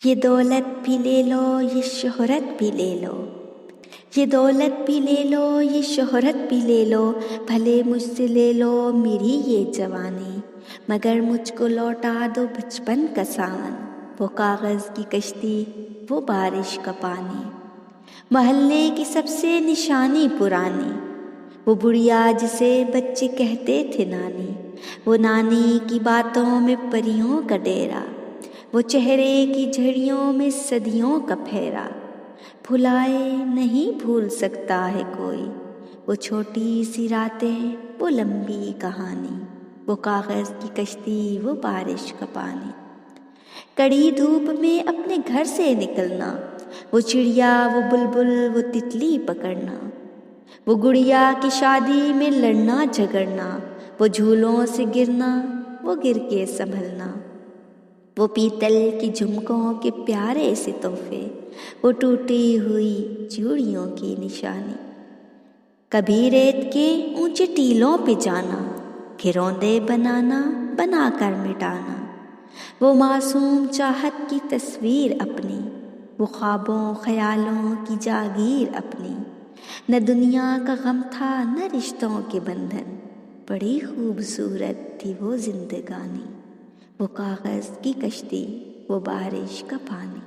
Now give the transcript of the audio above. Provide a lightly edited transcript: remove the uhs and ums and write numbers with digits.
یہ دولت بھی لے لو، یہ شہرت بھی لے لو، یہ دولت بھی لے لو، یہ شہرت بھی لے لو، بھلے مجھ سے لے لو میری یہ جوانی، مگر مجھ کو لوٹا دو بچپن کا ساون، وہ کاغذ کی کشتی، وہ بارش کا پانی، محلے کی سب سے نشانی پرانی، وہ بڑھیا جسے بچے کہتے تھے نانی، وہ نانی کی باتوں میں پریوں کا ڈیرا، وہ چہرے کی جھڑیوں میں صدیوں کا پھیرا، بھلائے نہیں بھول سکتا ہے کوئی، وہ چھوٹی سی راتیں، وہ لمبی کہانی، وہ کاغذ کی کشتی، وہ بارش کا پانی، کڑی دھوپ میں اپنے گھر سے نکلنا، وہ چڑیا، وہ بلبل، وہ تتلی پکڑنا، وہ گڑیا کی شادی میں لڑنا جھگڑنا، وہ جھولوں سے گرنا، وہ گر کے سنبھلنا، وہ پیتل کی جھمکوں کے پیارے سے تحفے، وہ ٹوٹی ہوئی چوڑیوں کی نشانی، کبھی ریت کے اونچے ٹیلوں پہ جانا، گھروندے بنانا، بنا کر مٹانا، وہ معصوم چاہت کی تصویر اپنی، وہ خوابوں خیالوں کی جاگیر اپنی، نہ دنیا کا غم تھا نہ رشتوں کے بندھن، بڑی خوبصورت تھی وہ زندگانی، وہ کاغذ کی کشتی، وہ بارش کا پانی۔